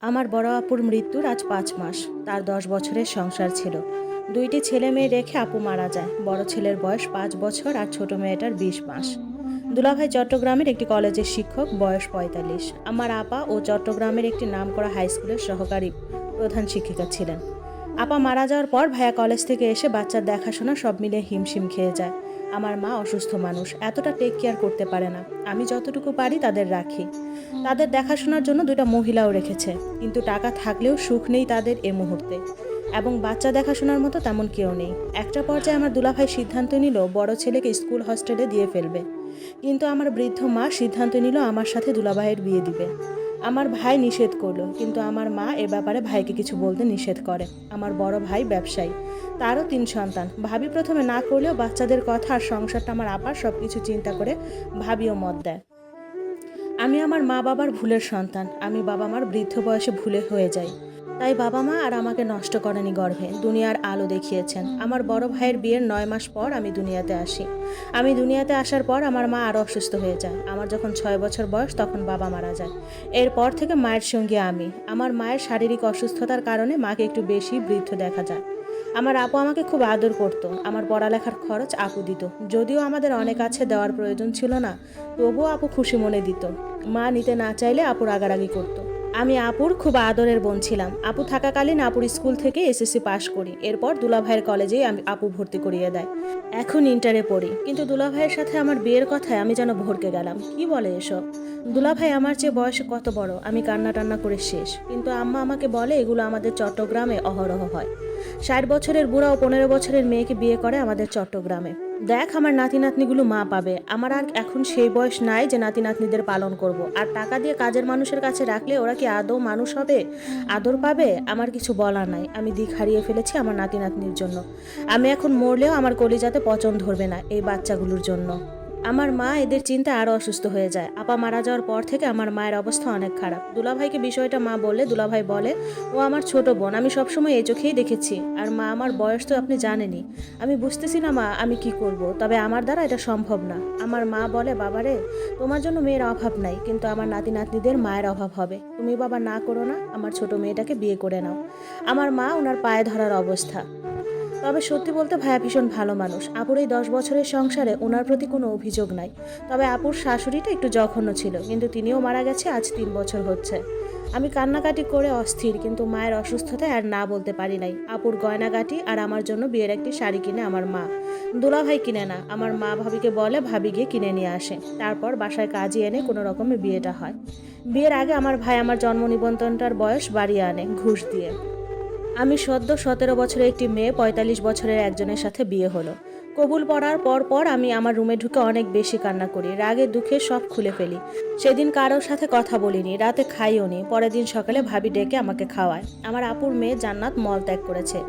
আমার বড় আপুর মৃত্যুর আজ ৫ মাস। তার ১০ বছরের সংসার ছিল। ২টি ছেলে মেয়ে রেখে আপু মারা যায়। বড় ছেলের বয়স ৫ বছর আর ছোট মেয়েটার ২০ মাস। দুলাভাই চট্টগ্রামের একটি কলেজের শিক্ষক, বয়স ৪৫। আমার আপা ও চট্টগ্রামের একটি নামকরা হাই স্কুলের সহকারী প্রধান শিক্ষিকা ছিলেন। আপা মারা যাওয়ার পর ভাইয়া কলেজ থেকে এসে বাচ্চার দেখাশোনা সব মিলে হিমশিম খেয়ে যায়। আমার মা অসুস্থ মানুষ, এতটা টেক কেয়ার করতে পারে না। আমি যতটুকু পারি তাদের রাখি। তাদের দেখাশোনার জন্য ২টা মহিলাও রেখেছে। কিন্তু টাকা থাকলেও সুখ নেই তাদের এ মুহূর্তে। এবং বাচ্চা দেখাশোনার মতো তেমন কেউ নেই। একটা পর্যায়ে আমার দুলাভাই সিদ্ধান্ত নিল বড় ছেলেকে স্কুল হস্টেলে দিয়ে ফেলবে। কিন্তু আমার বৃদ্ধ মা সিদ্ধান্ত নিল আমার সাথে দুলাভাইয়ের বিয়ে দিবে। আমার ভাই নিষেধ করলো, কিন্তু আমার মা এ ব্যাপারে ভাইকে কিছু বলতে নিষেধ করে। আমার বড় ভাই ব্যবসায়ী, তারও ৩ সন্তান। ভাবি প্রথমে না করলেও বাচ্চাদের কথা আর সংসারটা আমার আপার সবকিছু চিন্তা করে ভাবিও মত দেয়। আমি আমার মা বাবার ভুলের সন্তান। আমি বাবা মার বৃদ্ধ বয়সে ভুলে হয়ে যাই। তাই বাবা মা আর আমাকে নষ্ট করেনি গর্ভে, দুনিয়ার আলো দেখিয়েছেন। আমার বড় ভাইয়ের বিয়ের ৯ মাস পর আমি দুনিয়াতে আসি। আমি দুনিয়াতে আসার পর আমার মা আরও অসুস্থ হয়ে যায়। আমার যখন ৬ বছর বয়স তখন বাবা মারা যায়। এরপর থেকে মায়ের সঙ্গে আমি। আমার মায়ের শারীরিক অসুস্থতার কারণে মাকে একটু বেশি বৃদ্ধ দেখা যায়। আমার আপু আমাকে খুব আদর করত। আমার পড়ালেখার খরচ আপু দিত। যদিও আমাদের অনেক আছে, দেওয়ার প্রয়োজন ছিল না, তবুও আপু খুশি মনে দিত। মা নিতে না চাইলে আপু রাগারাগি করতো। আমি আপুর খুব আদরের বোন ছিলাম। আপু থাকাকালীন আপুর স্কুল থেকে এসএসসি পাশ করি। এরপর দুলাভাইয়ের কলেজেই আমি আপু ভর্তি করিয়ে দেয়। এখন ইন্টারে পড়ি। কিন্তু দুলাভাইয়ের সাথে আমার বিয়ের কথায় আমি যেন ভড়কে গেলাম। কি বলে এসব? দুলাভাই আমার চেয়ে বয়সে কত বড়। আমি কান্না টান্না করে শেষ। কিন্তু আম্মা আমাকে বলে এগুলো আমাদের চট্টগ্রামে অহরহ হয়। ৬০ বছরের বুড়া ও ১৫ বছরের মেয়েকে বিয়ে করে আমাদের চট্টগ্রামে। দেখ, আমার নাতি নাতনিগুলো মা পাবে। আমার আর এখন সেই বয়স নাই যে নাতি নাতনিদের পালন করব। আর টাকা দিয়ে কাজের মানুষের কাছে রাখলে ওরা কি আদৌ মানুষ হবে, আদর পাবে? আমার কিছু বলার নাই। আমি দিক হারিয়ে ফেলেছি আমার নাতি নাতনির জন্য। আমি এখন মরলেও আমার কলিজাতে পচন ধরবে না এই বাচ্চাগুলোর জন্য। আমার মা এদের চিন্তায় আরও অসুস্থ হয়ে যায়। আপা মারা যাওয়ার পর থেকে আমার মায়ের অবস্থা অনেক খারাপ। দুলাভাইকে বিষয়টা মা বললে দুলাভাই বলে ও আমার ছোট বোন, আমি সবসময় এই চোখেই দেখেছি। আর মা, আমার বয়স তো আপনি জানেনই। আমি বুঝতেছি না মা, আমি কি করব, তবে আমার দ্বারা এটা সম্ভব না। আমার মা বলে, বাবারে, তোমার জন্য মেয়ের অভাব নাই, কিন্তু আমার নাতি নাতনিদের মায়ের অভাব হবে। তুমি বাবা না করো না, আমার ছোট মেয়েটাকে বিয়ে করে নাও। আমার মা ওনার পায়ে ধরার অবস্থা। তবে সত্যি বলতে ভাইয়া ভীষণ ভালো মানুষ। আপুর এই ১০ বছরের সংসারে ওনার প্রতি কোনো অভিযোগ নাই। তবে আপুর শাশুড়িটা একটু জঘন্য ছিল, কিন্তু তিনিও মারা গেছে আজ ৩ বছর হচ্ছে। আমি কান্নাকাটি করে অস্থির, কিন্তু মায়ের অসুস্থতায় আর না বলতে পারি নাই। আপুর গয়নাগাটি আর আমার জন্য বিয়ের একটি শাড়ি কিনে আমার মা। দুলাভাই কিনে না, আমার মা ভাবিকে বলে ভাবি গিয়ে কিনে নিয়ে আসে। তারপর বাসায় কাজে এনে কোনো রকমে বিয়েটা হয়। বিয়ের আগে আমার ভাই আমার জন্ম নিবন্ধনটার বয়স বাড়িয়ে আনে ঘুষ দিয়ে। আমি সদ্য ১৭ বছরের একটি মেয়ে ৪৫ বছরের একজনের সাথে বিয়ে হলো। কবুল পড়ার পর আমি আমার রুমে ঢুকে অনেক বেশি কান্না করি। রাগে দুঃখে সব খুলে ফেলি। সেদিন কারোর সাথে কথা বলিনি, রাতে খাইও নি। পরের দিন সকালে ভাবি ডেকে আমাকে খাওয়ায়। আমার আপুর মেয়ে জান্নাত মল ত্যাগ করেছে।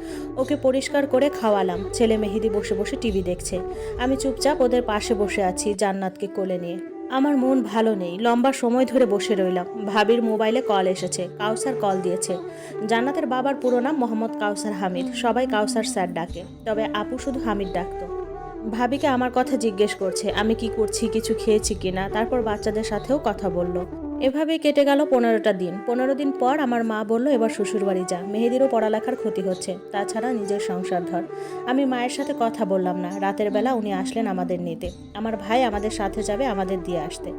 ওকে পরিষ্কার করে খাওয়ালাম। ছেলে মেহেদি বসে বসে টিভি দেখছে। আমি চুপচাপ ওদের পাশে বসে আছি জান্নাতকে কোলে নিয়ে। আমার মন ভালো নেই। লম্বা সময় ধরে বসে রইলাম। ভাবির মোবাইলে কল এসেছে। কাউসার কল দিয়েছে। জান্নাতের বাবার পুরো নাম মোহাম্মদ কাউসার হামিদ। সবাই কাউসার স্যার ডাকে, তবে আপু শুধু হামিদ ডাকতো। ভাবিকে আমার কথা জিজ্ঞেস করছে, আমি কি করছি, কিছু খেয়েছি কিনা। তারপর বাচ্চাদের সাথেও কথা বলল। এভাবেই কেটে গেল ১৫টা দিন। ১৫ দিন পর আমার মা বলল, এবার শ্বশুরবাড়ি যা, মেহেদিরও পড়ালেখার ক্ষতি হচ্ছে, তাছাড়া নিজের সংসার ধর। আমি মায়ের সাথে কথা বললাম না। রাতের বেলা উনি আসলেন আমাদের নিতে। আমার ভাই আমাদের সাথে যাবে আমাদের দিয়ে আসতে।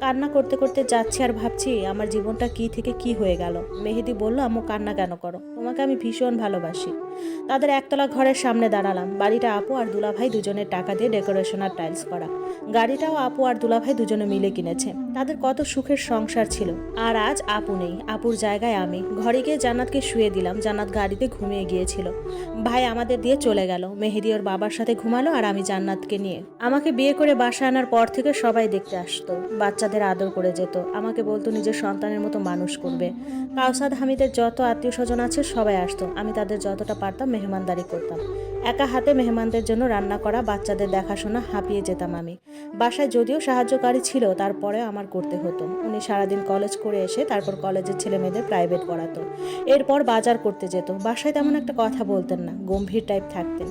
কান্না করতে করতে যাচ্ছি আর ভাবছি আমার জীবনটা কি থেকে কি হয়ে গেল। মেহেদি বলল, আম্মু কান্না কেন করো, তোমাকে আমি ভীষণ ভালোবাসি। তাদের একতলা ঘরের সামনে দাঁড়ালাম। বাড়িটা আপু আর দুলাভাই দুজনের টাকা দিয়ে ডেকোরেশন আর টাইলস করা। গাড়িটাও আপু আর দুলাভাই দুজনে মিলে কিনেছে। তাদের কত সুখের সংসার ছিল। আর আজ আপু নেই, আপুর জায়গায় আমি। ঘরে গিয়ে জান্নাতকে শুয়ে দিলাম। জান্নাত গাড়িতে ঘুমিয়ে গিয়েছিল। ভাই আমাদের দিয়ে চলে গেল। মেহেদি ওর বাবার সাথে ঘুমালো আর আমি জান্নাতকে নিয়ে। আমাকে বিয়ে করে বাসায় আনার পর থেকে সবাই দেখতে আসতো, বাচ্চাদের আদর করে যেত, আমাকে বলতো নিজের সন্তানের মতো মানুষ করবে। কাউসার হামিদের যত আত্মীয় স্বজন আছে সবাই আসতো। আমি তাদের যতটা পারতাম মেহমানদারি করতাম। একা হাতে মেহমানদের জন্য রান্না করা, বাচ্চাদের দেখাশোনা, হাঁপিয়ে যেতাম আমি। বাসায় যদিও সাহায্যকারী ছিল, তারপরে আমার করতে হতো। উনি সারাদিন কলেজ করে এসে তারপর কলেজের ছেলে মেয়েদের প্রাইভেট পড়াতো। এরপর বাজার করতে যেত। বাসায় তেমন একটা কথা বলতেন না, গম্ভীর টাইপ থাকতেন।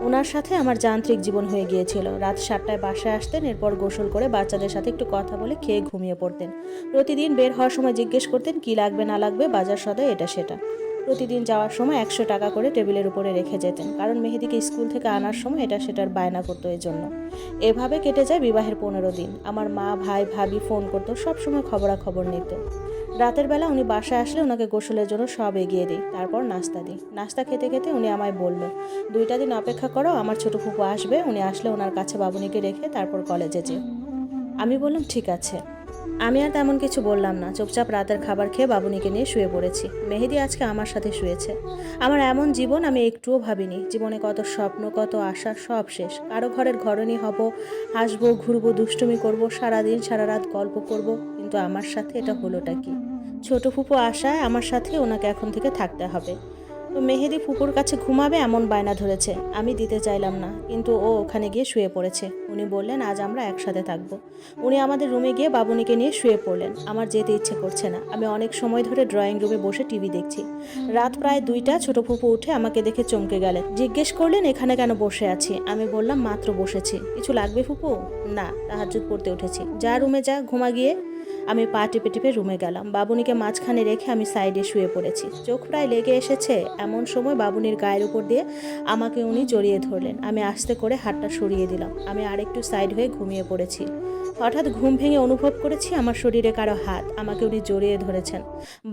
ওনার সাথে আমার যান্ত্রিক জীবন হয়ে গিয়েছিল। রাত 7টায় বাসায় আসতেন, এরপর গোসল করে বাচ্চাদের সাথে একটু কথা বলে খেয়ে ঘুমিয়ে পড়তেন। প্রতিদিন বের হওয়ার সময় জিজ্ঞেস করতেন কি লাগবে না লাগবে, বাজার সদাই এটা সেটা। প্রতিদিন যাওয়ার সময় 100 টাকা করে টেবিলের উপরে রেখে যেতেন, কারণ মেহেদিকে স্কুল থেকে আনার সময় এটা সেটার বায়না করতো এই জন্য। এভাবে কেটে যায় বিবাহের 15 দিন। আমার মা, ভাই, ভাবি ফোন করতো, সবসময় খবরাখবর নিত। রাতের বেলা উনি বাসায় আসলে ওনাকে গোসলের জন্য সব এগিয়ে দিই, তারপর নাস্তা দিই। নাস্তা খেতে খেতে উনি আমায় বলল, 2টা দিন অপেক্ষা করো, আমার ছোট ফুপু আসবে, উনি আসলে ওনার কাছে বাবুনিকে রেখে তারপর কলেজে যে। আমি বললাম ঠিক আছে। আমি আর তেমন কিছু বললাম না, চুপচাপ রাতের খাবার খেয়ে বাবুনিকে নিয়ে শুয়ে পড়েছি। মেহেদি আজকে আমার সাথে শুয়েছে। আমার এমন জীবন আমি একটুও ভাবিনি। জীবনে কত স্বপ্ন, কত আশা, সব শেষ। কারো ঘরের ঘরণী হব, হাসবো, ঘুরবো, দুষ্টুমি করব, সারাদিন সারা রাত গল্প করব, কিন্তু আমার সাথে এটা হলোটা কি? ছোট ফুপু আশায় আমার সাথে ওনাকে এখন থেকে থাকতে হবে। তো মেহেদি ফুপুর কাছে ঘুমাবে এমন বায়না ধরেছে। আমি দিতে চাইলাম না, কিন্তু ও ওখানে গিয়ে শুয়ে পড়েছে। উনি বললেন আজ আমরা একসাথে থাকবো। উনি আমাদের রুমে গিয়ে বাবুনিকে নিয়ে শুয়ে পড়লেন। আমার যেতে ইচ্ছে করছে না। আমি অনেক সময় ধরে ড্রয়িং রুমে বসে টিভি দেখছি। রাত প্রায় 2টা। ছোট ফুপু উঠে আমাকে দেখে চমকে গেলেন, জিজ্ঞেস করলেন এখানে কেন বসে আছি। আমি বললাম মাত্র বসেছি। কিছু লাগবে ফুপু? না, তাহাজ্জুদ পড়তে উঠেছি। যা রুমে যা, ঘুমা গিয়ে। আমি পা টিপে টিপে রুমে গেলাম। বাবুনিকে মাঝখানে রেখে আমি সাইডে শুয়ে পড়েছি। চোখ প্রায় লেগে এসেছে, এমন সময় বাবুনির গায়ের উপর দিয়ে আমাকে উনি জড়িয়ে ধরলেন। আমি আস্তে করে হাতটা সরিয়ে দিলাম। আমি আরেকটু সাইড হয়ে ঘুমিয়ে পড়েছি। হঠাৎ ঘুম ভেঙে অনুভব করেছি আমার শরীরে কারো হাত, আমাকে উনি জড়িয়ে ধরেছেন।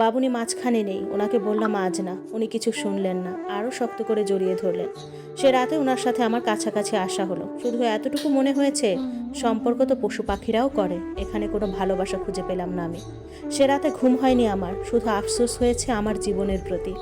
বাবুনি মাঝখানে নেই। ওনাকে বললাম আজ না। উনি কিছু শুনলেন না, আরও শক্ত করে জড়িয়ে ধরলেন। সে রাতে ওনার সাথে আমার কাছাকাছি আসা হলো। শুধু এতটুকু মনে হয়েছে, সম্পর্ক তো পশু পাখিরাও করে, এখানে কোনো ভালোবাসা খুঁজে পেলাম না আমি। সে রাতে ঘুম হয়নি আমার, শুধু আফসোস হয়েছে আমার জীবনের প্রতি।